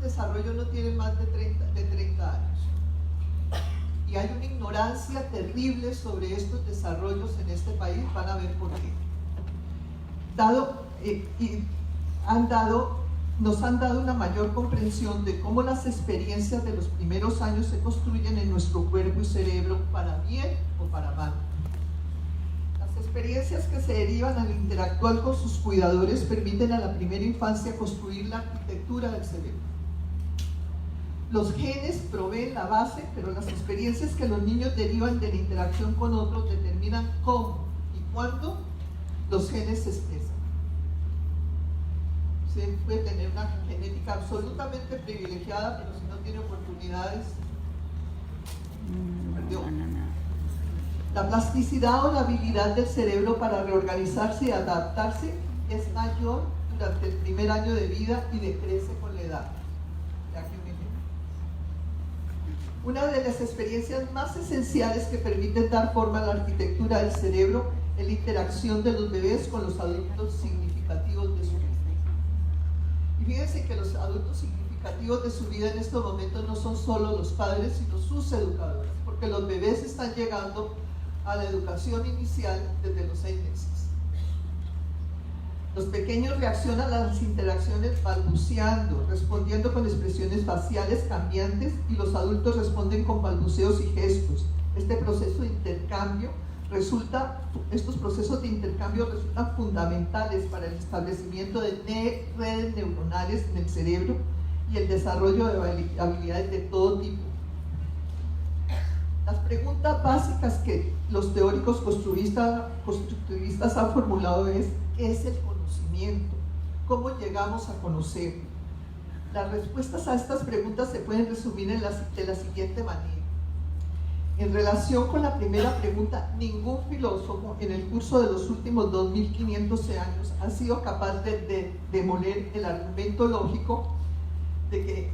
desarrollo no tienen más de 30 años. Y hay una ignorancia terrible sobre estos desarrollos en este país, van a ver por qué. Nos han dado una mayor comprensión de cómo las experiencias de los primeros años se construyen en nuestro cuerpo y cerebro para bien o para mal. Las experiencias que se derivan al interactuar con sus cuidadores permiten a la primera infancia construir la arquitectura del cerebro. Los genes proveen la base, pero las experiencias que los niños derivan de la interacción con otros determinan cómo y cuándo los genes se expresan. Se puede tener una genética absolutamente privilegiada, pero si no tiene oportunidades, perdió. La plasticidad o la habilidad del cerebro para reorganizarse y adaptarse es mayor durante el primer año de vida y decrece con la edad. Una de las experiencias más esenciales que permiten dar forma a la arquitectura del cerebro es la interacción de los bebés con los adultos significativos de su vida. Y fíjense que los adultos significativos de su vida en estos momentos no son solo los padres, sino sus educadores, porque los bebés están llegando a la educación inicial desde los 6 meses. Los pequeños reaccionan a las interacciones balbuceando, respondiendo con expresiones faciales cambiantes, y los adultos responden con balbuceos y gestos. Estos procesos de intercambio resultan fundamentales para el establecimiento de redes neuronales en el cerebro y el desarrollo de habilidades de todo tipo. Las preguntas básicas que los teóricos constructivistas han formulado es: ¿qué es el conocimiento? ¿Cómo llegamos a conocer? Las respuestas a estas preguntas se pueden resumir de la siguiente manera. En relación con la primera pregunta, ningún filósofo en el curso de los últimos 2500 años ha sido capaz de demoler el argumento lógico de que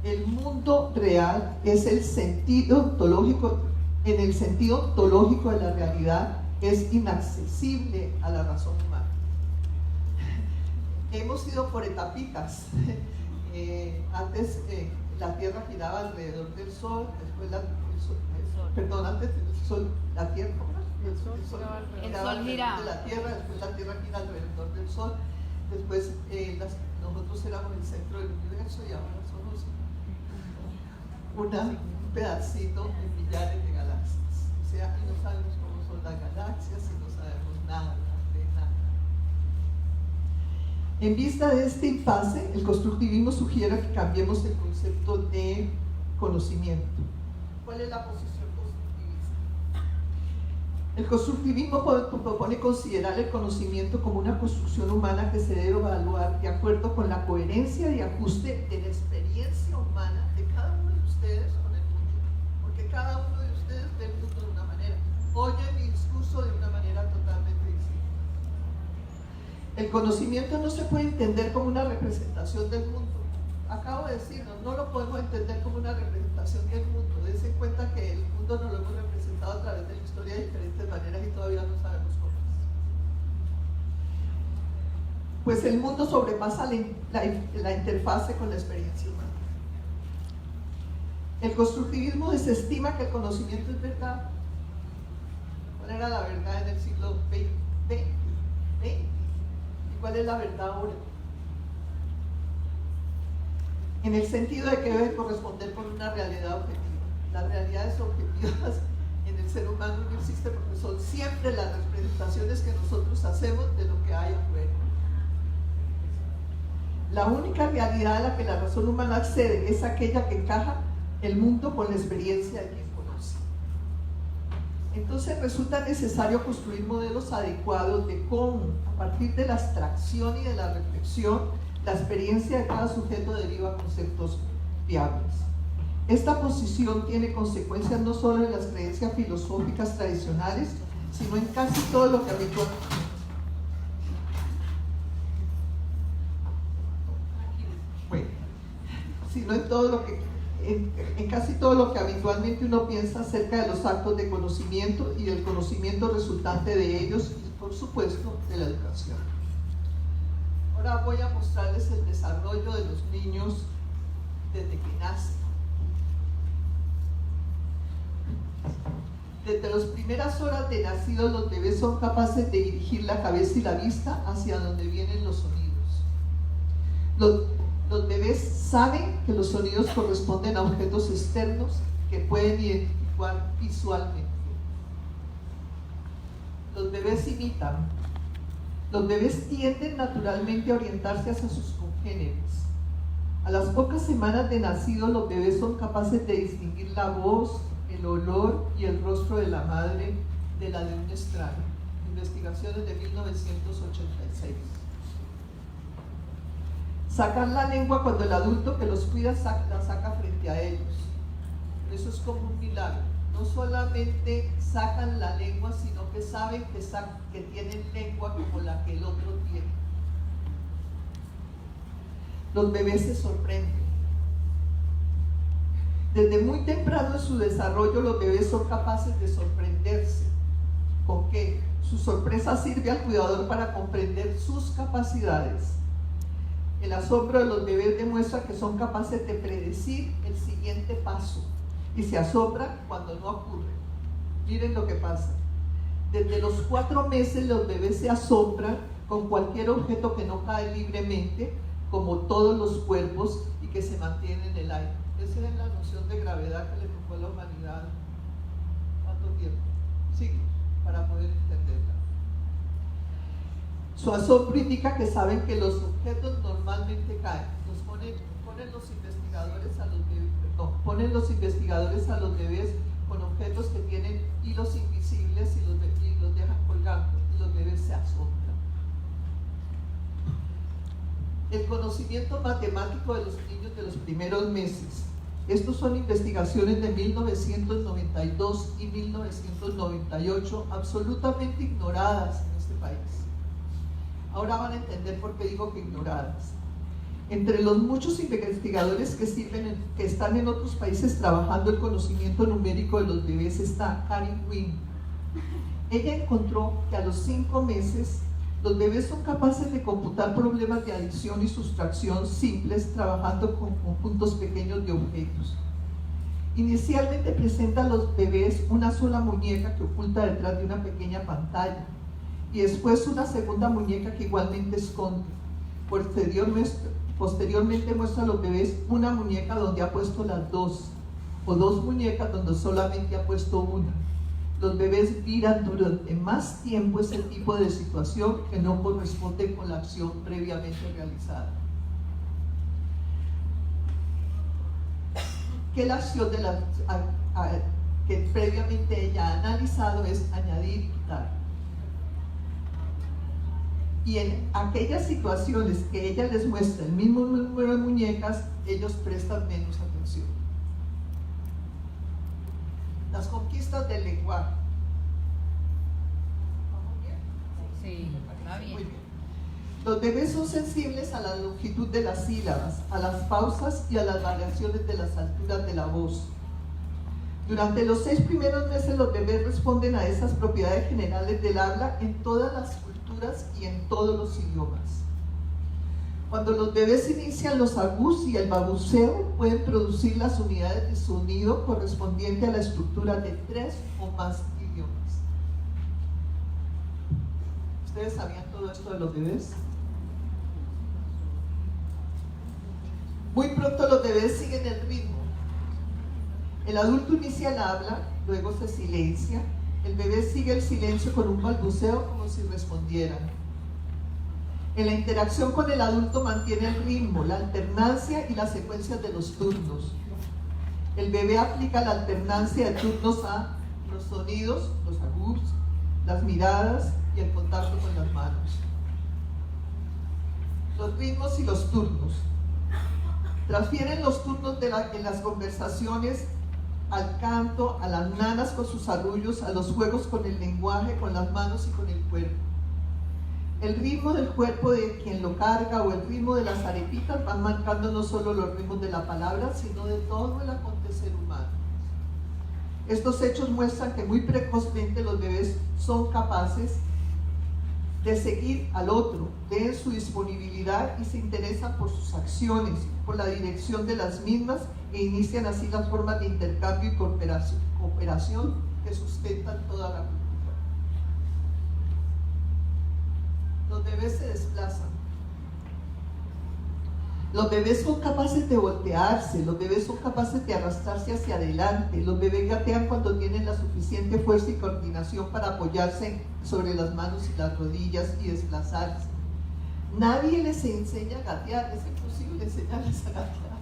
el mundo real es el sentido ontológico, en el sentido ontológico de la realidad, es inaccesible a la razón humana. Hemos ido por etapitas. Antes la Tierra giraba alrededor del Sol, después antes del Sol, la Tierra, el Sol giraba alrededor de la Tierra, después la Tierra gira alrededor del Sol, después nosotros éramos el centro del universo y ahora somos un pedacito en millares de galaxias. O sea, y no sabemos cómo son las galaxias y no sabemos nada de nada. En vista de este impasse, el constructivismo sugiere que cambiemos el concepto de conocimiento. ¿Cuál es la posición constructivista? El constructivismo propone considerar el conocimiento como una construcción humana que se debe evaluar de acuerdo con la coherencia y ajuste de la experiencia humana de cada uno de ustedes con el mundo, porque cada uno de ustedes ve el mundo de una manera, oye mi discurso de una manera totalmente distinta. El conocimiento no se puede entender como una representación del mundo. Acabo de decirlo, no lo podemos entender como una representación del mundo. Dense en cuenta que el mundo nos lo hemos representado a través de la historia de diferentes maneras y todavía no sabemos cómo es. Pues el mundo sobrepasa la interfase con la experiencia humana. El constructivismo desestima que el conocimiento es verdad. ¿Cuál era la verdad en el siglo XX? ¿Y cuál es la verdad ahora? En el sentido de que debe corresponder con una realidad objetiva. Las realidades objetivas en el ser humano no existen porque son siempre las representaciones que nosotros hacemos de lo que hay afuera. La única realidad a la que la razón humana accede es aquella que encaja el mundo con la experiencia de quien conoce. Entonces resulta necesario construir modelos adecuados de cómo, a partir de la abstracción y de la reflexión, la experiencia de cada sujeto deriva a conceptos viables. Esta posición tiene consecuencias no solo en las creencias filosóficas tradicionales, sino en casi todo lo que en casi todo lo que habitualmente uno piensa acerca de los actos de conocimiento y del conocimiento resultante de ellos y, por supuesto, de la educación. Ahora voy a mostrarles el desarrollo de los niños Desde las primeras horas de nacidos, los bebés son capaces de dirigir la cabeza y la vista hacia donde vienen los sonidos. Los bebés saben que los sonidos corresponden a objetos externos que pueden identificar visualmente. Los bebés imitan. Los bebés tienden naturalmente a orientarse hacia sus congéneres. A las pocas semanas de nacidos, los bebés son capaces de distinguir la voz, el olor y el rostro de la madre de la de un extraño. Investigaciones de 1986. Sacan la lengua cuando el adulto que los cuida la saca frente a ellos. Eso es como un milagro. No solamente sacan la lengua, sino que saben que tienen lengua como la que el otro tiene. Los bebés se sorprenden. Desde muy temprano en su desarrollo, los bebés son capaces de sorprenderse. ¿Con qué? Su sorpresa sirve al cuidador para comprender sus capacidades. El asombro de los bebés demuestra que son capaces de predecir el siguiente paso y se asombran cuando no ocurre. Miren lo que pasa. Desde los 4 meses los bebés se asombran con cualquier objeto que no cae libremente, como todos los cuerpos, y que se mantiene en el aire. Esa es la noción de gravedad que le tocó a la humanidad. ¿Cuánto tiempo? Siglos, para poder entenderla. Su asombro indica que saben que los objetos normalmente caen. Ponen los investigadores a los bebés con objetos que tienen hilos invisibles y los dejan colgando, y los bebés se asombran. El conocimiento matemático de los niños de los primeros meses. Estos son investigaciones de 1992 y 1998, absolutamente ignoradas en este país. Ahora van a entender por qué digo que ignoradas. Entre los muchos investigadores que están en otros países trabajando el conocimiento numérico de los bebés está Karen Wynn. Ella encontró que a los 5 meses los bebés son capaces de computar problemas de adición y sustracción simples trabajando con conjuntos pequeños de objetos. Inicialmente presenta a los bebés una sola muñeca que oculta detrás de una pequeña pantalla y después una segunda muñeca que igualmente esconde. Posteriormente muestra a los bebés una muñeca donde ha puesto las dos, o 2 muñecas donde solamente ha puesto una. Los bebés miran durante más tiempo ese tipo de situación que no corresponde con la acción previamente realizada. Que la acción que previamente ella ha analizado es añadir y quitar. Y en aquellas situaciones que ella les muestra el mismo número de muñecas, ellos prestan menos atención. Las conquistas del lenguaje. ¿Vamos bien? Sí, va bien. Muy bien. Los bebés son sensibles a la longitud de las sílabas, a las pausas y a las variaciones de las alturas de la voz. Durante los 6 primeros meses los bebés responden a esas propiedades generales del habla en todas las culturas y en todos los idiomas. Cuando los bebés inician los agus y el babuceo, pueden producir las unidades de sonido correspondientes a la estructura de 3 o más idiomas. ¿Ustedes sabían todo esto de los bebés? Muy pronto los bebés siguen el ritmo. El adulto inicia el habla, luego se silencia. El bebé sigue el silencio con un balbuceo como si respondieran. En la interacción con el adulto mantiene el ritmo, la alternancia y las secuencias de los turnos. El bebé aplica la alternancia de turnos a los sonidos, los agudos, las miradas y el contacto con las manos. Los ritmos y los turnos. Transfieren los turnos en las conversaciones al canto, a las nanas con sus arrullos, a los juegos con el lenguaje, con las manos y con el cuerpo. El ritmo del cuerpo de quien lo carga o el ritmo de las arepitas van marcando no solo los ritmos de la palabra, sino de todo el acontecer humano. Estos hechos muestran que muy precozmente los bebés son capaces de seguir al otro, ven su disponibilidad y se interesan por sus acciones, por la dirección de las mismas e inician así las formas de intercambio y cooperación que sustentan toda la cultura. Los bebés se desplazan. Los bebés son capaces de voltearse, los bebés son capaces de arrastrarse hacia adelante, los bebés gatean cuando tienen la suficiente fuerza y coordinación para apoyarse sobre las manos y las rodillas y desplazarse. Nadie les enseña a gatear, es imposible enseñarles a gatear.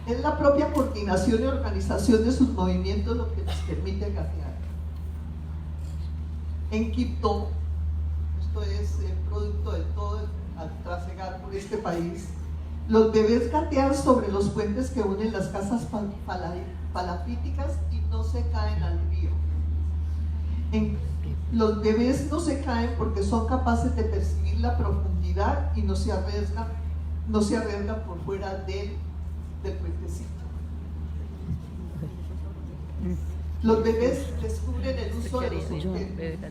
Es la propia coordinación y organización de sus movimientos lo que les permite gatear. En Quibdó, esto es producto de todo al trasegar por este país, los bebés gatean sobre los puentes que unen las casas palafíticas y no se caen al río. Los bebés no se caen porque son capaces de percibir la profundidad y no se arriesgan por fuera del puentecito. Los bebés descubren el uso de los objetos.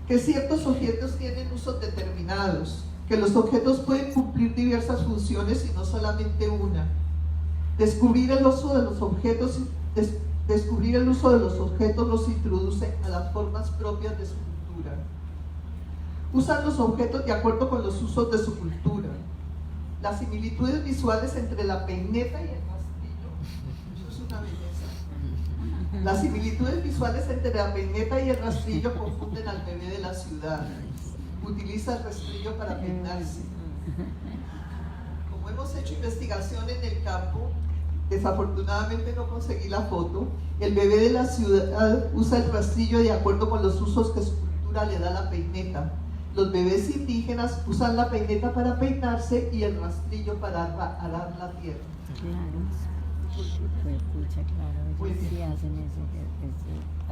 Que ciertos objetos tienen usos determinados, que los objetos pueden cumplir diversas funciones y no solamente una. Descubrir el uso de los objetos los introduce a las formas propias de su cultura. Usan los objetos de acuerdo con los usos de su cultura. Las similitudes visuales entre la peineta y el rastrillo, eso es una belleza. Las similitudes visuales entre la peineta y el rastrillo confunden al bebé de la ciudad. Utiliza el rastrillo para peinarse. Como hemos hecho investigación en el campo, desafortunadamente no conseguí la foto, el bebé de la ciudad usa el rastrillo de acuerdo con los usos que su cultura le da a la peineta. Los bebés indígenas usan la peineta para peinarse y el rastrillo para arar la tierra.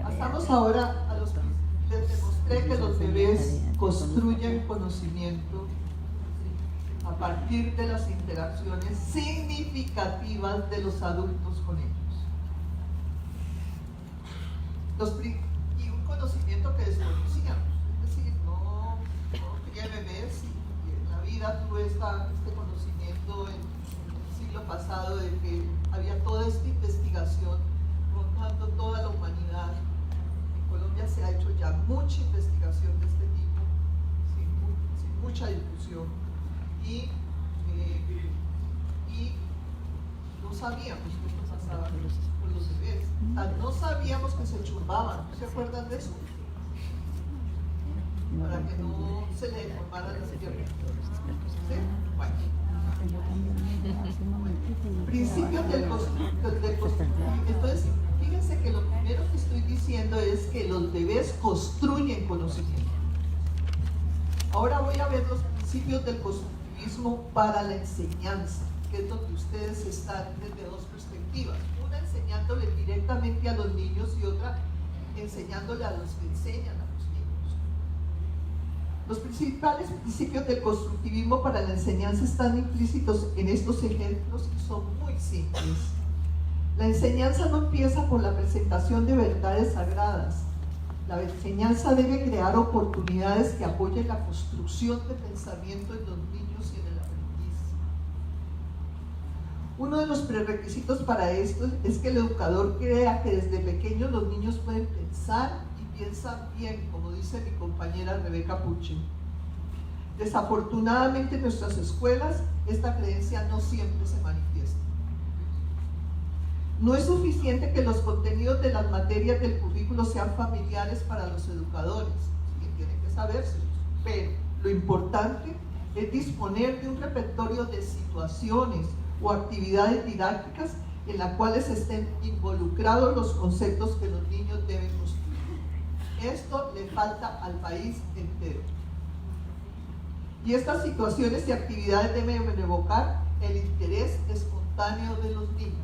Pasamos ahora a los... Les demostré que los bebés construyen conocimiento a partir de las interacciones significativas de los adultos con ellos. Y un conocimiento que desconocíamos, es decir, no quería bebés y en la vida tuve este conocimiento en el siglo pasado de que había toda esta investigación rondando toda la humanidad. En Colombia se ha hecho ya mucha investigación de este tipo, sin mucha difusión. Y no sabíamos qué esto pasaba con los bebés. No sabíamos que se chumbaban. ¿Se acuerdan de eso? Para que no se le deformaran las piernas. ¿Sí? Bueno. Principios del constructivismo. Entonces, fíjense que lo primero que estoy diciendo es que los bebés construyen conocimiento. Ahora voy a ver los principios del constructivismo para la enseñanza, que es donde ustedes están desde dos perspectivas. Una enseñándole directamente a los niños y otra enseñándole a los que enseñan a los niños. Los principales principios del constructivismo para la enseñanza están implícitos en estos ejemplos y son muy simples. La enseñanza no empieza por la presentación de verdades sagradas. La enseñanza debe crear oportunidades que apoyen la construcción de pensamiento en los niños y en el aprendiz. Uno de los prerequisitos para esto es que el educador crea que desde pequeños los niños pueden pensar y piensan bien, como dice mi compañera Rebeca Puche. Desafortunadamente en nuestras escuelas esta creencia no siempre se manifiesta. No es suficiente que los contenidos de las materias del currículo sean familiares para los educadores, ¿sí? Tienen que sabérselos, pero lo importante es disponer de un repertorio de situaciones o actividades didácticas en las cuales estén involucrados los conceptos que los niños deben construir. Esto le falta al país entero. Y estas situaciones y actividades deben evocar el interés espontáneo de los niños.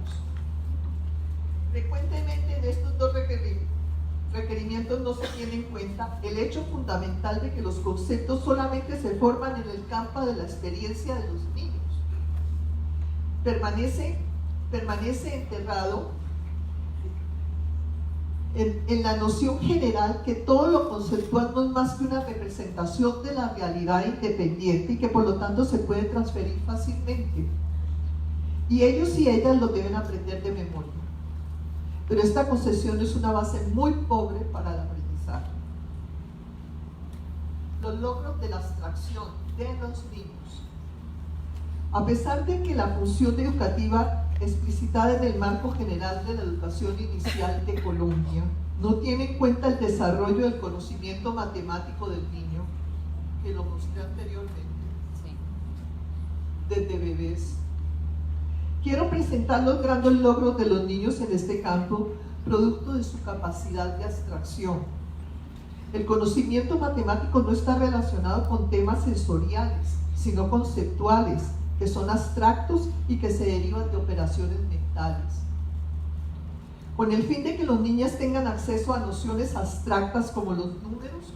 Frecuentemente en estos dos requerimientos no se tiene en cuenta el hecho fundamental de que los conceptos solamente se forman en el campo de la experiencia de los niños. Permanece enterrado en la noción general que todo lo conceptual no es más que una representación de la realidad independiente y que por lo tanto se puede transferir fácilmente. y ellos y ellas lo deben aprender de memoria. Pero esta concesión es una base muy pobre para el aprendizaje. Los logros de la abstracción de los niños. A pesar de que la función educativa explicitada en el marco general de la educación inicial de Colombia no tiene en cuenta el desarrollo del conocimiento matemático del niño, que lo mostré anteriormente, desde bebés. Quiero presentar los grandes logros de los niños en este campo, producto de su capacidad de abstracción. El conocimiento matemático no está relacionado con temas sensoriales, sino conceptuales, que son abstractos y que se derivan de operaciones mentales. Con el fin de que los niños tengan acceso a nociones abstractas como los números,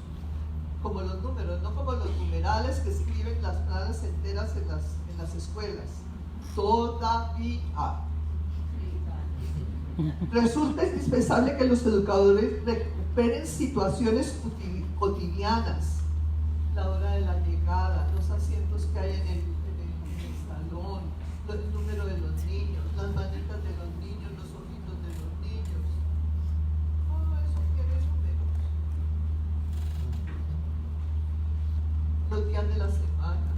no como los numerales que escriben las frases enteras en las escuelas. Todavía. Resulta indispensable que los educadores recuperen situaciones cotidianas, la hora de la llegada, los asientos que hay en el salón, el número de los niños, las manitas de los niños, los ojitos de los niños. Todo eso tiene números. Los días de la semana.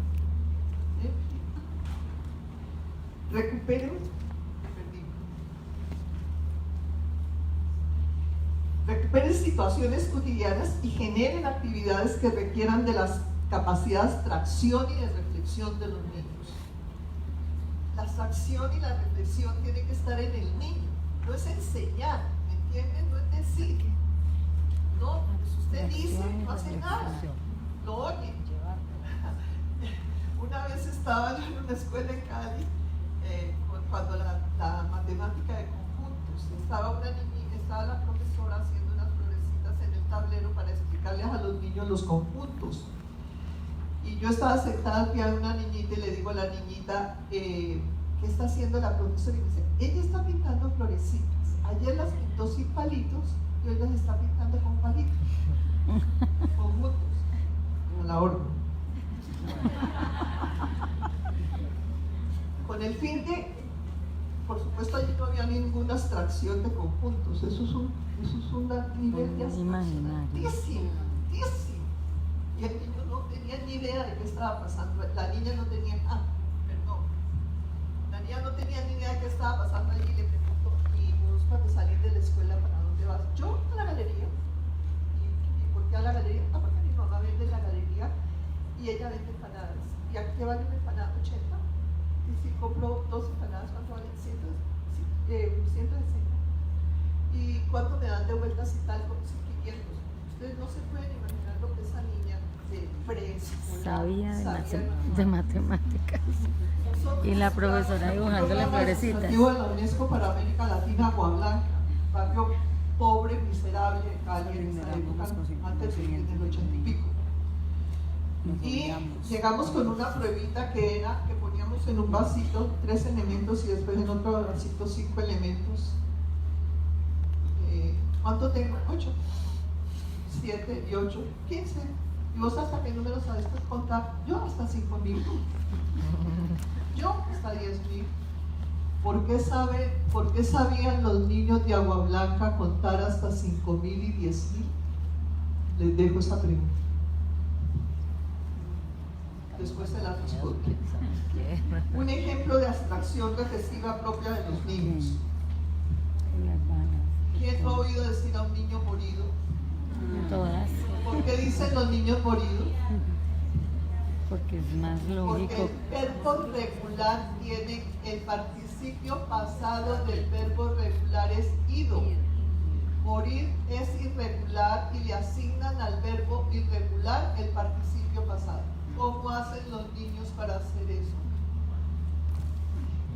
Recuperen situaciones cotidianas y generen actividades que requieran de las capacidades de abstracción y de reflexión de los niños. La abstracción y la reflexión tienen que estar en el niño, no es enseñar, ¿me entienden? No es decir, no, pues usted dice, no hace nada, lo oye. Una vez estaba yo en una escuela en Cali, cuando la matemática de conjuntos, estaba la profesora haciendo unas florecitas en el tablero para explicarles a los niños los conjuntos. Y yo estaba sentada al pie de una niñita y le digo a la niñita, ¿qué está haciendo la profesora? Y me dice, ella está pintando florecitas. Ayer las pintó sin palitos y hoy las está pintando con palitos. Conjuntos, como la horma. Con el fin de, por supuesto, allí no había ninguna abstracción de conjuntos. Eso es un nivel de abstracción altísimo. Y el niño no tenía ni idea de qué estaba pasando. La niña no tenía, la niña no tenía ni idea de qué estaba pasando allí. Le pregunto, ¿y vos cuando salís de la escuela para dónde vas? Yo a la galería. ¿Y por qué a la galería? No, porque mi mamá vende en la galería y ella vende empanadas. ¿Y a qué vale una empanada? 80. Y si compro 2 empanadas, ¿cuánto valen? 160. ¿Y cuánto me dan de vueltas y tal? Como 500. Ustedes no se pueden imaginar lo que esa niña de preescolar sabía de matemáticas. Y la profesora dibujando las florecitas. El de la UNESCO para América Latina, Agua Blanca, barrio pobre, miserable de Cali en esa época, antes del 80 y pico. Y llegamos con una pruebita que era que poníamos en un vasito 3 elementos y después en otro vasito 5 elementos. ¿Cuánto tengo? 8, 7 y 8, 15. ¿Y vos hasta qué número sabes contar? Yo hasta 5.000. Yo hasta 10.000. ¿Por qué sabían los niños de Agua Blanca contar hasta 5.000 y 10.000? Les dejo esa pregunta. Después se la respondo. Un ejemplo de abstracción reflexiva propia de los niños. ¿Quién no ha oído decir a un niño morido? Todas. ¿Por qué dicen los niños moridos? Porque es más lógico. Porque el verbo regular tiene el participio pasado del verbo regular es ido. Morir es irregular y le asignan al verbo irregular el participio pasado. ¿Cómo hacen los niños para hacer eso?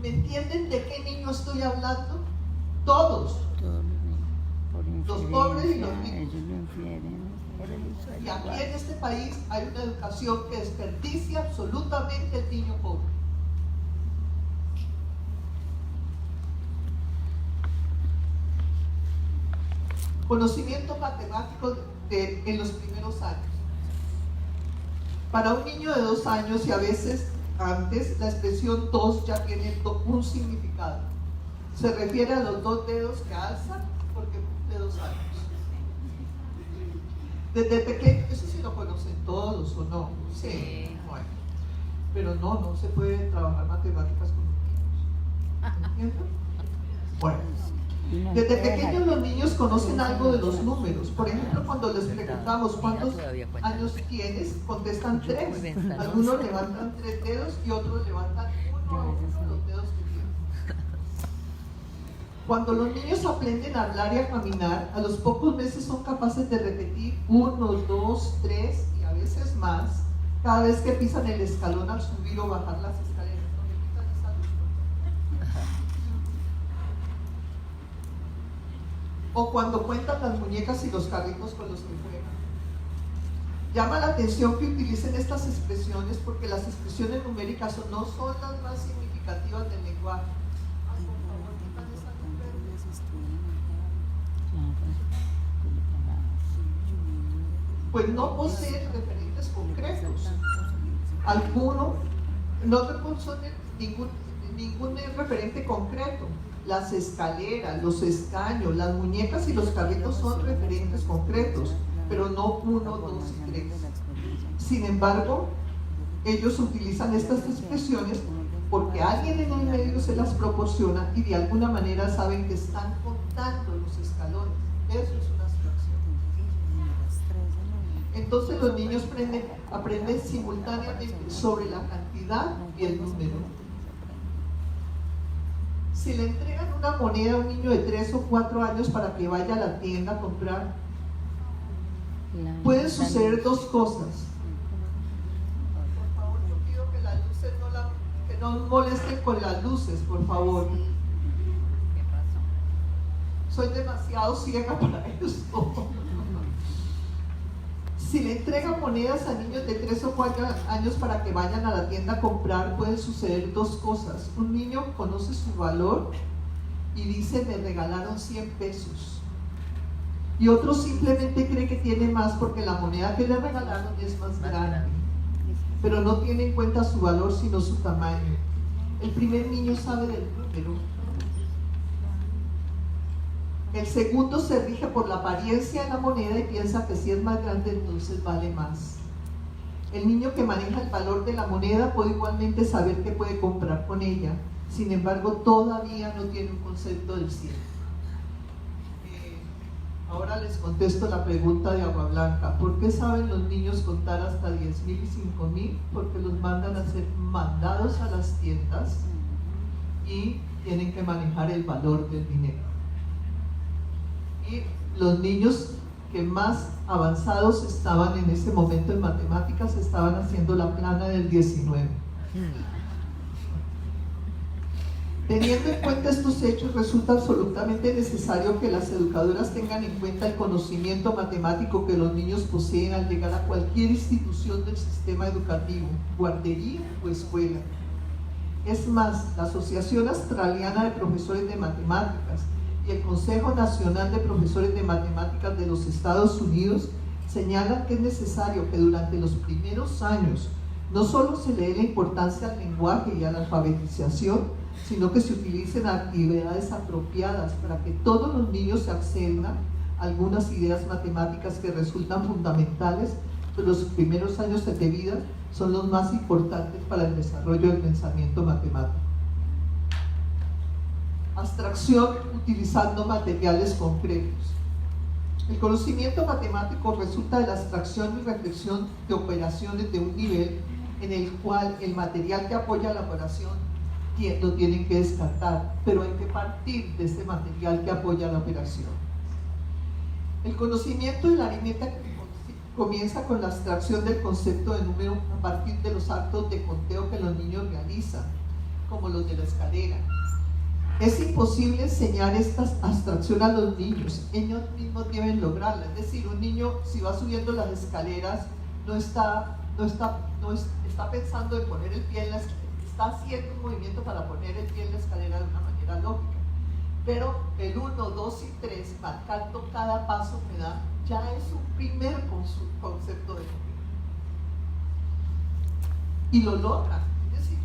¿Me entienden de qué niño estoy hablando? Todos. Los pobres y los ricos. Ellos lo infieren por el uso del Y aquí lenguaje. en este país hay una educación que desperdicia absolutamente el niño pobre. Conocimiento matemático en los primeros años. Para un niño de 2 años y a veces antes, la expresión 2 ya tiene un significado. Se refiere a los 2 dedos que alza porque cumple 2 años. Desde pequeño, eso sí lo conocen todos, ¿o no? Sí. Bueno, pero no se puede trabajar matemáticas con los niños. ¿Entienden? Bueno, desde pequeños los niños conocen algo de los números. Por ejemplo, cuando les preguntamos cuántos años tienes, contestan 3. Algunos levantan 3 dedos y otros levantan uno los dedos que tienen. Cuando los niños aprenden a hablar y a caminar, a los pocos meses son capaces de repetir 1, 2, 3 y a veces más cada vez que pisan el escalón al subir o bajar las escaleras. O cuando cuentan las muñecas y los carritos con los que juegan. Llama la atención que utilicen estas expresiones porque las expresiones numéricas no son las más significativas del lenguaje. Pues no poseen referentes concretos. Algunos no poseen ningún referente concreto. Las escaleras, los escaños, las muñecas y los carritos son referentes concretos, pero no 1, 2 y 3. Sin embargo, ellos utilizan estas expresiones porque alguien en el medio se las proporciona y de alguna manera saben que están contando los escalones. Eso es una abstracción. Entonces los niños aprenden simultáneamente sobre la cantidad y el número. Si le entregan una moneda a un niño de 3 o 4 años para que vaya a la tienda a comprar, pueden suceder 2 cosas. Por favor, yo pido que las luces que no molesten con las luces, por favor. ¿Qué pasó? Soy demasiado ciega para esto. Si le entregan monedas a niños de 3 o 4 años para que vayan a la tienda a comprar, pueden suceder 2 cosas. Un niño conoce su valor y dice, me regalaron 100 pesos. Y otro simplemente cree que tiene más porque la moneda que le regalaron es más grande. Pero no tiene en cuenta su valor, sino su tamaño. El primer niño sabe del número. El segundo se rige por la apariencia de la moneda y piensa que si es más grande entonces vale más. El niño que maneja el valor de la moneda puede igualmente saber qué puede comprar con ella. Sin embargo, todavía no tiene un concepto del cielo. Ahora les contesto la pregunta de Agua Blanca. ¿Por qué saben los niños contar hasta 10,000 y 5,000? Porque los mandan a ser mandados a las tiendas y tienen que manejar el valor del dinero. Y los niños que más avanzados estaban en ese momento en matemáticas estaban haciendo la plana del 19. Teniendo en cuenta estos hechos, resulta absolutamente necesario que las educadoras tengan en cuenta el conocimiento matemático que los niños poseen al llegar a cualquier institución del sistema educativo, guardería o escuela. Es más, la Asociación Australiana de Profesores de Matemáticas y el Consejo Nacional de Profesores de Matemáticas de los Estados Unidos señalan que es necesario que durante los primeros años no solo se le dé la importancia al lenguaje y a la alfabetización, sino que se utilicen actividades apropiadas para que todos los niños se accedan a algunas ideas matemáticas que resultan fundamentales, pues los primeros años de vida son los más importantes para el desarrollo del pensamiento matemático. Abstracción utilizando materiales concretos. El conocimiento matemático resulta de la abstracción y reflexión de operaciones de un nivel en el cual el material que apoya la operación lo tienen que descartar, pero hay que partir de ese material que apoya la operación. El conocimiento de la aritmética comienza con la abstracción del concepto de número a partir de los actos de conteo que los niños realizan, como los de la escalera. Es imposible enseñar esta abstracción a los niños, ellos mismos deben lograrla. Es decir, un niño si va subiendo las escaleras no está pensando en poner el pie en la escalera, está haciendo un movimiento para poner el pie en la escalera de una manera lógica. Pero el 1, 2 y 3, marcando cada paso que da, ya es un primer concepto de número. Y lo logran. Es decir,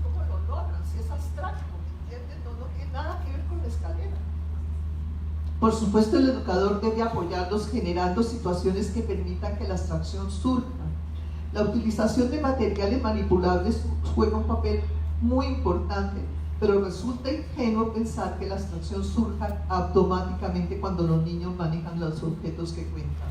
abstracto, ¿me entiendes? No tiene nada que ver con la escalera. Por supuesto, el educador debe apoyarlos generando situaciones que permitan que la abstracción surja. La utilización de materiales manipulables juega un papel muy importante, pero resulta ingenuo pensar que la abstracción surja automáticamente cuando los niños manejan los objetos que cuentan.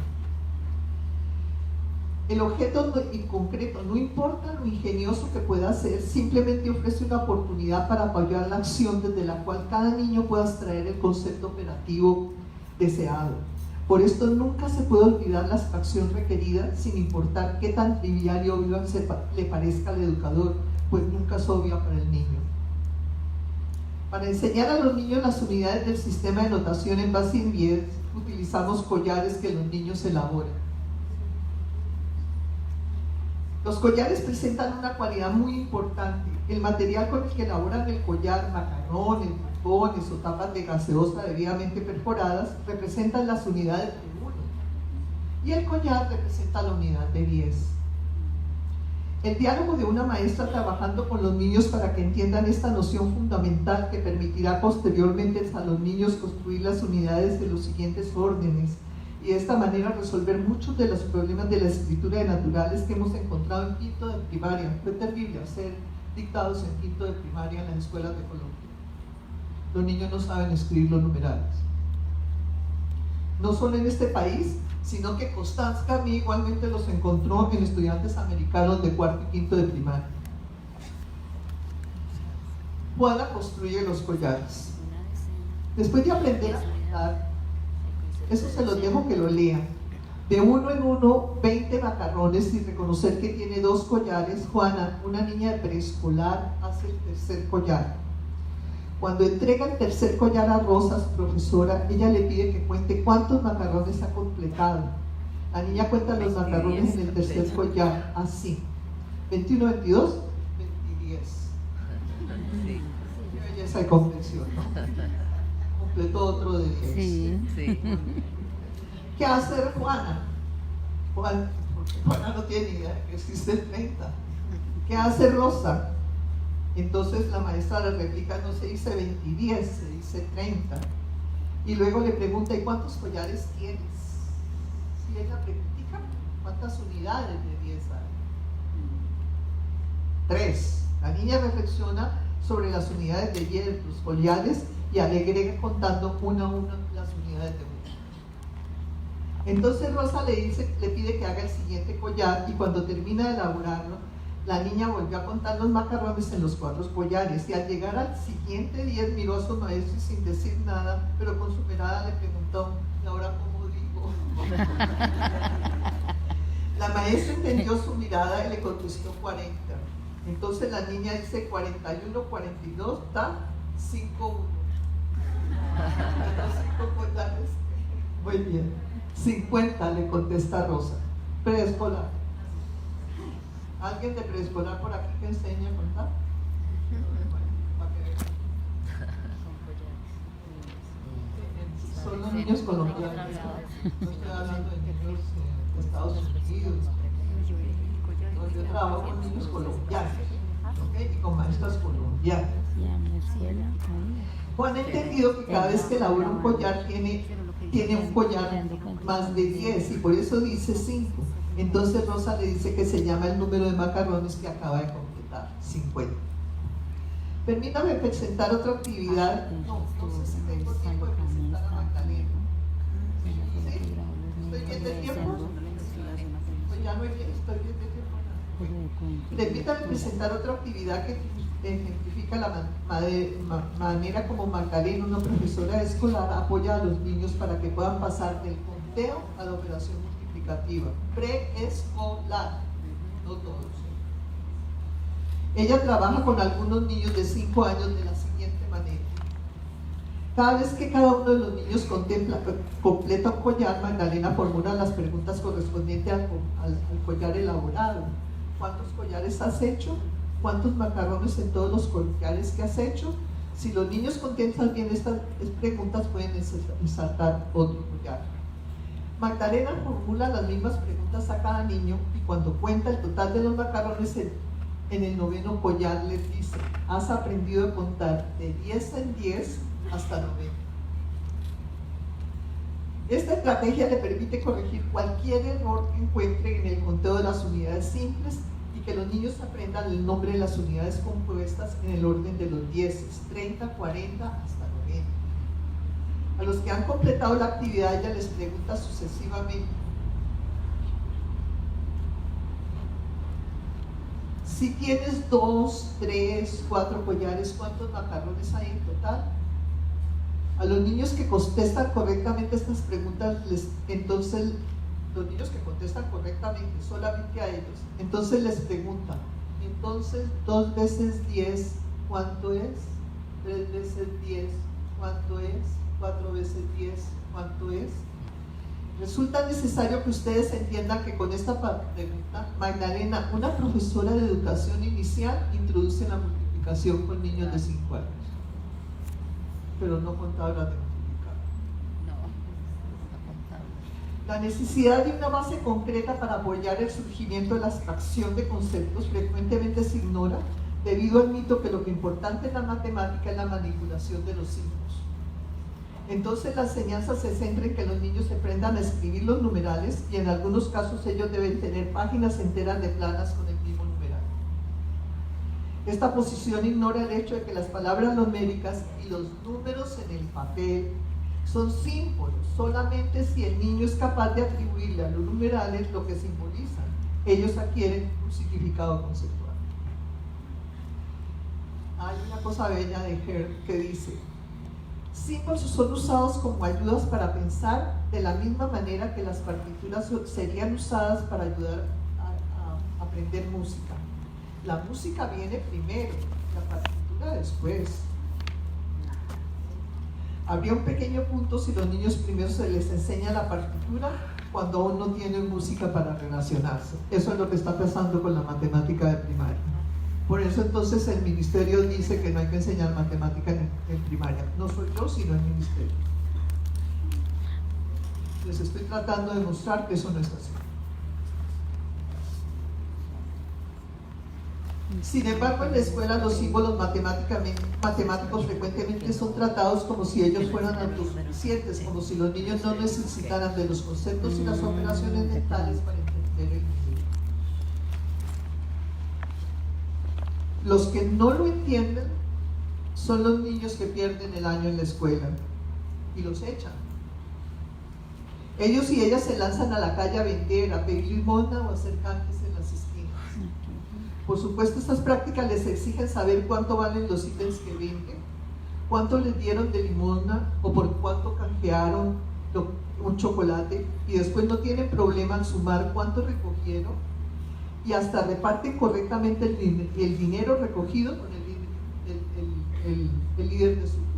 El objeto en concreto, no importa lo ingenioso que pueda ser, simplemente ofrece una oportunidad para apoyar la acción desde la cual cada niño pueda extraer el concepto operativo deseado. Por esto nunca se puede olvidar la abstracción requerida, sin importar qué tan trivial y obvia le parezca al educador, pues nunca es obvia para el niño. Para enseñar a los niños las unidades del sistema de notación en base a 10, utilizamos collares que los niños elaboran. Los collares presentan una cualidad muy importante. El material con el que elaboran el collar, macarrones, bombones o tapas de gaseosa debidamente perforadas, representan las unidades de 1 y el collar representa la unidad de 10. El diálogo de una maestra trabajando con los niños para que entiendan esta noción fundamental que permitirá posteriormente a los niños construir las unidades de los siguientes órdenes y de esta manera resolver muchos de los problemas de la escritura de naturales que hemos encontrado en quinto de primaria. Fue terrible hacer dictados en quinto de primaria en las escuelas de Colombia. Los niños no saben escribir los numerales. No solo en este país, sino que Constanza a mí igualmente los encontró en estudiantes americanos de cuarto y quinto de primaria. Juana construye los collares. Después de aprender a contar, eso se los dejo que lo lean. De 1 en 1, 20 macarrones y reconocer que tiene 2 collares, Juana, una niña de preescolar, hace el tercer collar. Cuando entrega el tercer collar a Rosa, su profesora, ella le pide que cuente cuántos macarrones ha completado. La niña cuenta los macarrones en el tercer collar, así. 21, 22, 20, 10. Qué belleza y comprensión, ¿no? Completó otro de 10. Sí. ¿Qué hace Juana? Juana no tiene ni idea de que existe el 30. ¿Qué hace Rosa? Entonces la maestra le replica, no se dice 20 y 10, se dice 30. Y luego le pregunta, ¿y cuántos collares tienes? Si ella practica, ¿cuántas unidades de 10 hay? 3. La niña reflexiona sobre las unidades de 10, los collares, y le agrega contando una a una las unidades de 1. Entonces Rosa le pide que haga el siguiente collar y cuando termina de elaborarlo, la niña volvió a contar los macarrones en los 4 collares y al llegar al siguiente 10 miró a su maestro y sin decir nada, pero con su mirada le preguntó, ¿y ahora cómo digo? La maestra entendió su mirada y le contestó 40. Entonces la niña dice 41, 42, da 5, 1. Los 5 collares. Muy bien. 50 le contesta Rosa. Preescolar. ¿Alguien de preescolar por aquí que enseña a contar? Son los niños colombianos. No estoy hablando de niños de Estados Unidos. Yo trabajo con niños colombianos, ¿okay? Y con maestras colombianas. Juan ha entendido que cada vez que elabora un collar tiene un collar más de 10 y por eso dice 5. Entonces Rosa le dice que se llama el número de macarrones que acaba de completar, 50. Permítame presentar otra actividad. No sé si tengo tiempo de presentar a Magdalena. ¿Sí? ¿Estoy bien de tiempo? Pues ya no estoy bien de tiempo. Permítame presentar otra actividad que ejemplifica la manera como Magdalena, una profesora escolar, apoya a los niños para que puedan pasar del conteo a la operación multiplicativa. Preescolar, no todos. Ella trabaja con algunos niños de 5 años de la siguiente manera. Cada vez que cada uno de los niños completa un collar, Magdalena formula las preguntas correspondientes al collar elaborado. ¿Cuántos collares has hecho? ¿Cuántos macarrones en todos los collares que has hecho? Si los niños contestan bien estas preguntas, pueden ensartar otro collar. Magdalena formula las mismas preguntas a cada niño y cuando cuenta el total de los macarrones en el 9º collar les dice: has aprendido a contar de 10 en 10 hasta 90. Esta estrategia le permite corregir cualquier error que encuentre en el conteo de las unidades simples y que los niños aprendan el nombre de las unidades compuestas en el orden de los 10, 30, 40 hasta 90. A los que han completado la actividad, ella les pregunta sucesivamente: si tienes 2, 3, 4 collares, ¿cuántos macarrones hay en total? A los niños que contestan correctamente estas preguntas, entonces los niños que contestan correctamente, solamente a ellos, entonces les preguntan: entonces 2 veces 10, ¿cuánto es? 3 veces 10, ¿cuánto es? 4 veces 10, ¿cuánto es? Resulta necesario que ustedes entiendan que con esta pregunta, Magdalena, una profesora de educación inicial, introduce la multiplicación con niños de 5 años, pero no contaba la de multiplicar. No contaba. La necesidad de una base concreta para apoyar el surgimiento de la abstracción de conceptos frecuentemente se ignora debido al mito que lo que importante en la matemática es la manipulación de los signos. Entonces la enseñanza se centra en que los niños aprendan a escribir los numerales y en algunos casos ellos deben tener páginas enteras de planas con el mismo numeral. Esta posición ignora el hecho de que las palabras numéricas y los números en el papel son símbolos solamente si el niño es capaz de atribuirle a los numerales lo que simbolizan. Ellos adquieren un significado conceptual. Hay una cosa bella de Herr que dice: símbolos son usados como ayudas para pensar de la misma manera que las partituras serían usadas para ayudar a aprender música. La música viene primero, la partitura después. Habría un pequeño punto si los niños primero se les enseña la partitura cuando aún no tienen música para relacionarse. Eso es lo que está pasando con la matemática de primaria. Por eso entonces el ministerio dice que no hay que enseñar matemática en primaria. No soy yo, sino el ministerio. Les estoy tratando de mostrar que eso no es así. Sin embargo, en la escuela los símbolos matemáticos frecuentemente son tratados como si ellos fueran autosuficientes, como si los niños no necesitaran de los conceptos y las operaciones mentales para entender el mundo. Los que no lo entienden son los niños que pierden el año en la escuela y los echan. Ellos y ellas se lanzan a la calle a vender, a pedir limosna o a hacer canjes en las esquinas. Por supuesto, estas prácticas les exigen saber cuánto valen los ítems que venden, cuánto les dieron de limosna o por cuánto canjearon un chocolate, y después no tienen problema en sumar cuánto recogieron y hasta reparten correctamente el dinero recogido con el líder de su grupo.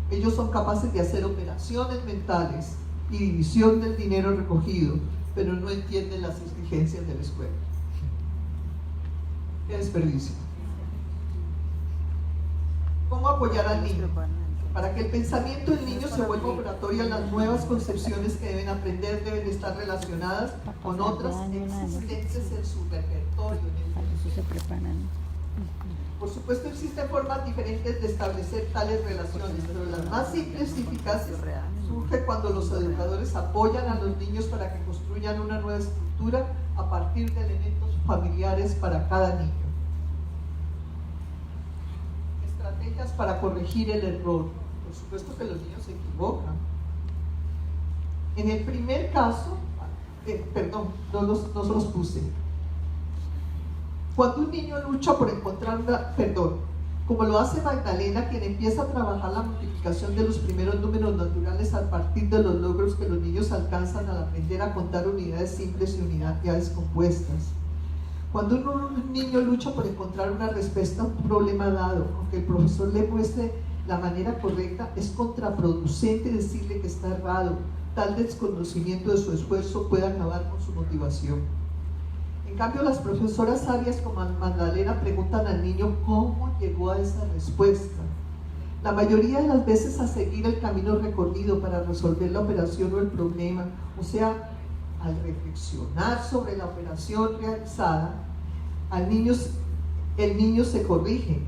Ellos son capaces de hacer operaciones mentales y división del dinero recogido, pero no entienden las exigencias de la escuela. ¡Qué desperdicio! ¿Cómo apoyar al niño? Para que el pensamiento del niño se vuelva operatorio, las nuevas concepciones que deben aprender deben estar relacionadas con otras existentes en su repertorio. Por supuesto, existen formas diferentes de establecer tales relaciones, pero las más simples y eficaces surgen cuando los educadores apoyan a los niños para que construyan una nueva estructura a partir de elementos familiares para cada niño. Estrategias para corregir el error. Por supuesto que los niños se equivocan. En el primer caso, no se los puse. Cuando un niño lucha por encontrar como lo hace Magdalena, quien empieza a trabajar la multiplicación de los primeros números naturales a partir de los logros que los niños alcanzan al aprender a contar unidades simples y unidades compuestas. Cuando un niño lucha por encontrar una respuesta a un problema dado, aunque el profesor le muestre la manera correcta, es contraproducente decirle que está errado. Tal desconocimiento de su esfuerzo puede acabar con su motivación. En cambio, las profesoras sabias como Magdalena preguntan al niño cómo llegó a esa respuesta. La mayoría de las veces a seguir el camino recorrido para resolver la operación o el problema, o sea, al reflexionar sobre la operación realizada, el niño se corrige,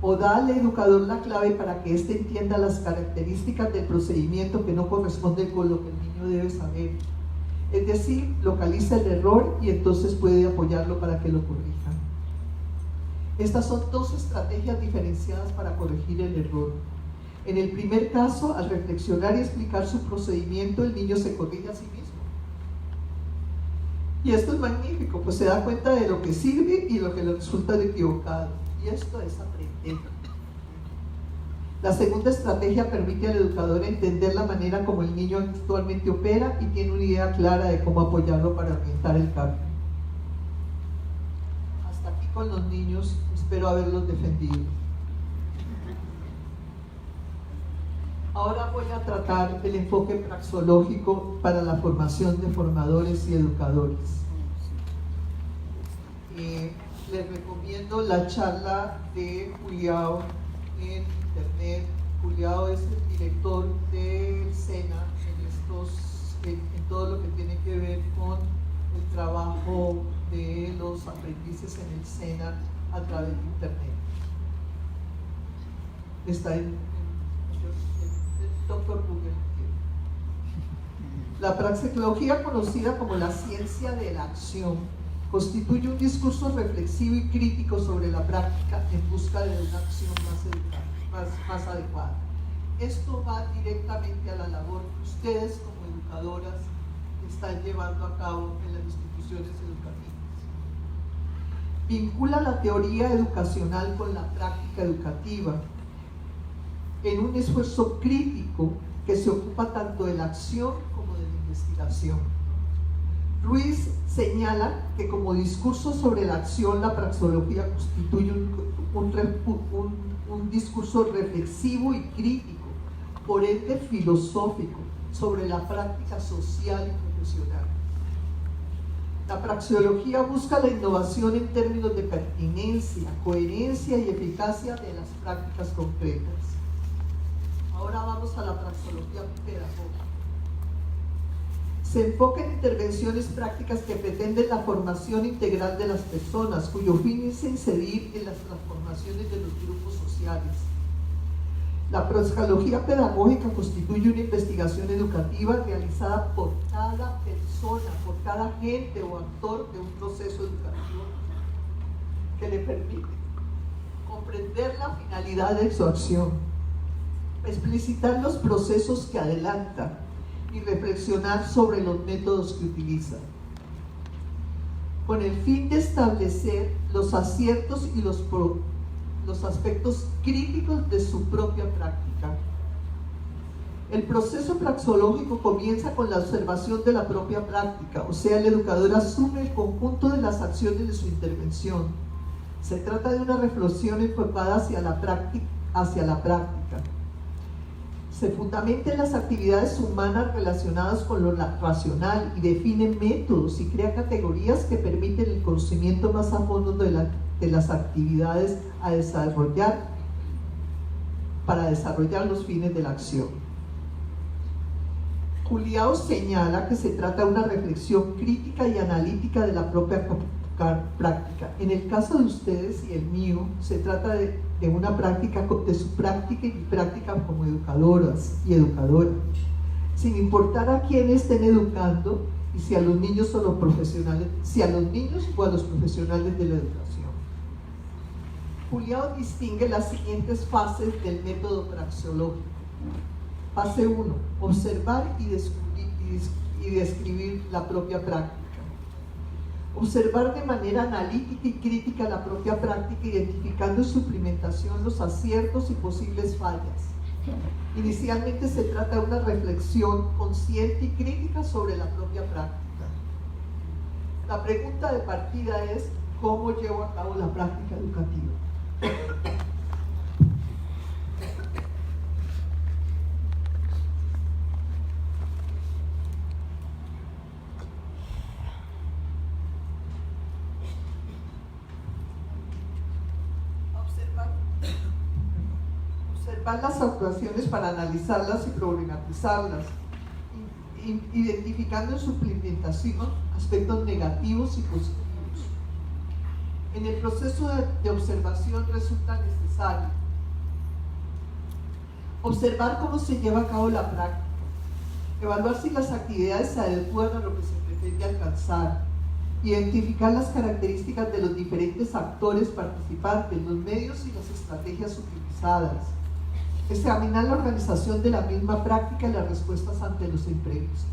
o da al educador la clave para que éste entienda las características del procedimiento que no corresponden con lo que el niño debe saber. Es decir, localiza el error y entonces puede apoyarlo para que lo corrija. Estas son dos estrategias diferenciadas para corregir el error. En el primer caso, al reflexionar y explicar su procedimiento, el niño se corrige a sí mismo. Y esto es magnífico, pues se da cuenta de lo que sirve y lo que le resulta de equivocado. Y esto es aprender. La segunda estrategia permite al educador entender la manera como el niño actualmente opera y tiene una idea clara de cómo apoyarlo para orientar el cambio. Hasta aquí con los niños, espero haberlos defendido. Ahora voy a tratar el enfoque praxeológico para la formación de formadores y educadores. Les recomiendo la charla de Juliao en internet. Juliao es el director del SENA en todo lo que tiene que ver con el trabajo de los aprendices en el SENA a través de internet. Está en Dr. Google. La praxeología, conocida como la ciencia de la acción, constituye un discurso reflexivo y crítico sobre la práctica en busca de una acción más adecuada. Esto va directamente a la labor que ustedes como educadoras están llevando a cabo en las instituciones educativas. Vincula la teoría educacional con la práctica educativa en un esfuerzo crítico que se ocupa tanto de la acción como de la investigación. Ruiz señala que como discurso sobre la acción, la praxeología constituye un discurso reflexivo y crítico, por ende filosófico, sobre la práctica social y profesional. La praxeología busca la innovación en términos de pertinencia, coherencia y eficacia de las prácticas concretas. Ahora vamos a la praxeología pedagógica. Se enfoca en intervenciones prácticas que pretenden la formación integral de las personas, cuyo fin es incidir en las transformaciones de los grupos sociales. La praxeología pedagógica constituye una investigación educativa realizada por cada persona, por cada agente o actor de un proceso educativo que le permite comprender la finalidad de su acción, explicitar los procesos que adelanta y reflexionar sobre los métodos que utiliza, con el fin de establecer los aciertos y los aspectos críticos de su propia práctica. El proceso praxeológico comienza con la observación de la propia práctica, o sea, el educador asume el conjunto de las acciones de su intervención. Se trata de una reflexión enfocada hacia la práctica. Se fundamenta en las actividades humanas relacionadas con lo racional y define métodos y crea categorías que permiten el conocimiento más a fondo de las actividades a desarrollar para desarrollar los fines de la acción. Juliao señala que se trata de una reflexión crítica y analítica de la propia práctica. En el caso de ustedes y el mío, se trata de una práctica, de su práctica y mi práctica como educadoras y educadoras, sin importar a quién estén educando y si a los niños o a los profesionales, si a los niños o a los profesionales de la educación. Juliao distingue las siguientes fases del método praxeológico. Fase 1, observar y describir la propia práctica. Observar de manera analítica y crítica la propia práctica, identificando en su implementación los aciertos y posibles fallas. Inicialmente se trata de una reflexión consciente y crítica sobre la propia práctica. La pregunta de partida es: ¿cómo llevo a cabo la práctica educativa? Observar las actuaciones para analizarlas y problematizarlas, identificando en su implementación aspectos negativos y positivos. En el proceso de observación resulta necesario observar cómo se lleva a cabo la práctica, evaluar si las actividades se adecuan a lo que se pretende alcanzar, identificar las características de los diferentes actores participantes, los medios y las estrategias utilizadas, examinar la organización de la misma práctica y las respuestas ante los imprevistos.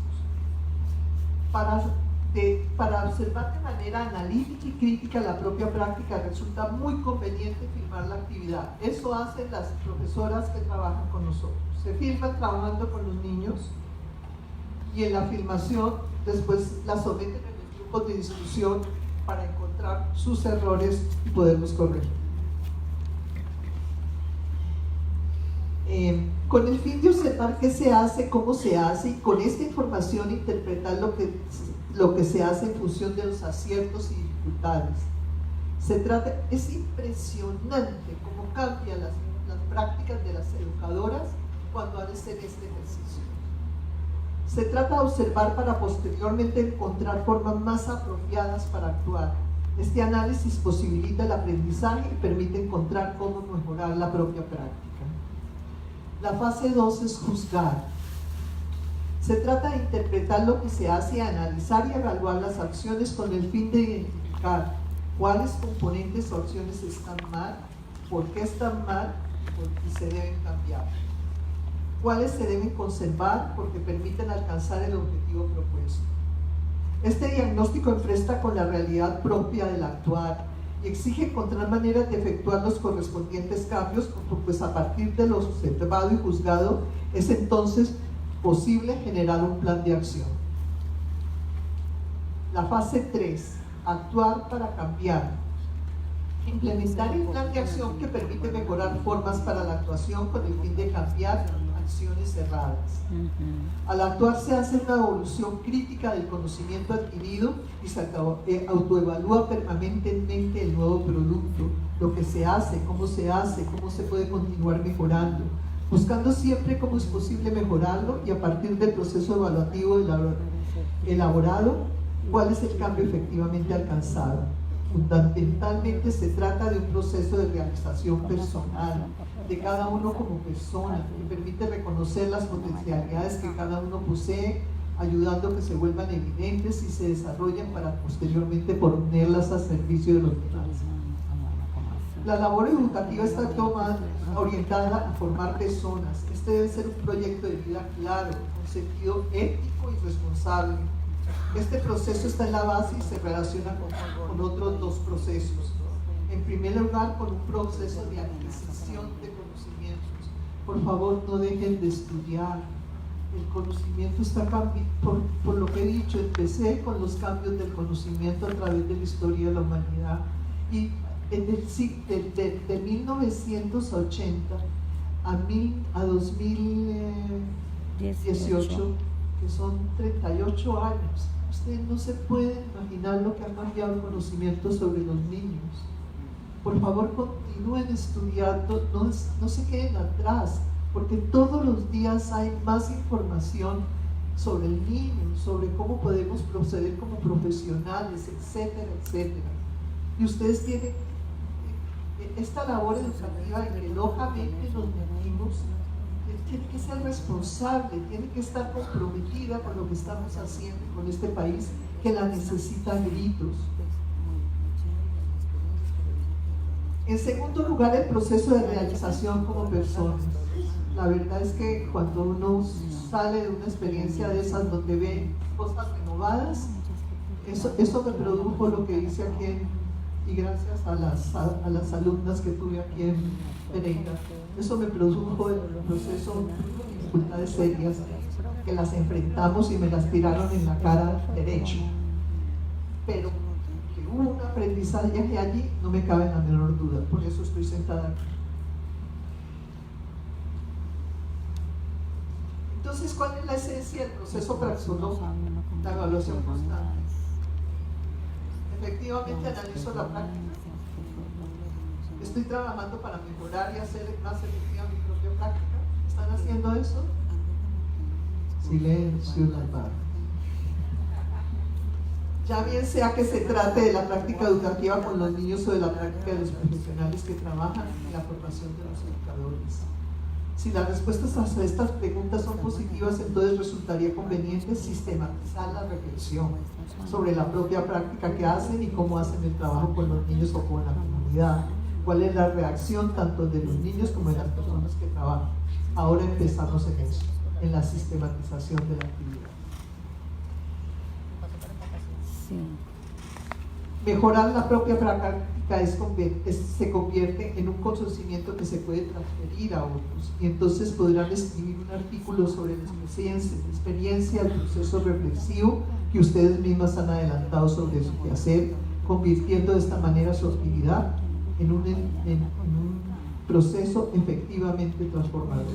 Para observar de manera analítica y crítica la propia práctica resulta muy conveniente filmar la actividad. Eso hacen las profesoras que trabajan con nosotros. Se filman trabajando con los niños y en la filmación después la someten en los grupos de discusión para encontrar sus errores y poderlos corregir. Con el fin de observar qué se hace, cómo se hace, y con esta información interpretar lo que se hace en función de los aciertos y dificultades. Es impresionante cómo cambian las prácticas de las educadoras cuando hacen este ejercicio. Se trata de observar para posteriormente encontrar formas más apropiadas para actuar. Este análisis posibilita el aprendizaje y permite encontrar cómo mejorar la propia práctica. La fase 2 es juzgar. Se trata de interpretar lo que se hace, analizar y evaluar las acciones con el fin de identificar cuáles componentes o acciones están mal, por qué están mal y se deben cambiar. Cuáles se deben conservar porque permiten alcanzar el objetivo propuesto. Este diagnóstico enfrenta con la realidad propia del actuar y exige encontrar maneras de efectuar los correspondientes cambios, pues a partir de lo observado y juzgado es entonces posible generar un plan de acción. La fase 3, actuar para cambiar. Implementar un plan de acción que permite mejorar formas para la actuación con el fin de cambiar acciones erradas. Al actuar se hace una evolución crítica del conocimiento adquirido y se autoevalúa permanentemente el nuevo producto, lo que se hace, cómo se puede continuar mejorando, buscando siempre cómo es posible mejorarlo y a partir del proceso evaluativo elaborado, cuál es el cambio efectivamente alcanzado. Fundamentalmente se trata de un proceso de realización personal de cada uno como persona que permite reconocer las potencialidades que cada uno posee, ayudando a que se vuelvan evidentes y se desarrollen para posteriormente ponerlas a servicio de los demás. La labor educativa está orientada a formar personas. Este debe ser un proyecto de vida claro, con sentido ético y responsable. Este proceso está en la base y se relaciona con otros dos procesos. En primer lugar, con un proceso de adquisición de conocimientos. Por favor, no dejen de estudiar. El conocimiento está cambiando. Por lo que he dicho, empecé con los cambios del conocimiento a través de la historia de la humanidad. Y de 1980 a 2018, que son 38 años, ustedes no se pueden imaginar lo que ha cambiado el conocimiento sobre los niños. Por favor, continúen estudiando, no se queden atrás, porque todos los días hay más información sobre el niño, sobre cómo podemos proceder como profesionales, etcétera, etcétera. Y ustedes tienen esta labor educativa en que lógicamente nos metimos, tiene que ser responsable, tiene que estar comprometida con lo que estamos haciendo con este país que la necesita a gritos. En segundo lugar, el proceso de realización como personas. La verdad es que cuando uno sale de una experiencia de esas donde ve cosas renovadas, eso me produjo lo que hice aquí y gracias a las alumnas que tuve aquí en Pereira, eso me produjo el proceso de dificultades serias que las enfrentamos y me las tiraron en la cara derecho, pero que hubo un aprendizaje allí no me cabe la menor duda, por eso estoy sentada aquí. Entonces, ¿cuál es la esencia del proceso praxológico? La evaluación constante. Efectivamente analizo la práctica. Estoy trabajando para mejorar y hacer más efectiva mi propia práctica. ¿Están haciendo eso? Silencio en la barra. Ya bien sea que se trate de la práctica educativa con los niños o de la práctica de los profesionales que trabajan en la formación de los educadores. Si las respuestas a estas preguntas son positivas, entonces resultaría conveniente sistematizar la reflexión sobre la propia práctica que hacen y cómo hacen el trabajo con los niños o con la comunidad. ¿Cuál es la reacción tanto de los niños como de las personas que trabajan? Ahora empezamos en eso, en la sistematización de la actividad. Sí. Mejorar la propia práctica se convierte en un conocimiento que se puede transferir a otros, y entonces podrán escribir un artículo sobre la experiencia, el proceso reflexivo que ustedes mismas han adelantado sobre su quehacer, convirtiendo de esta manera su actividad en un proceso efectivamente transformador.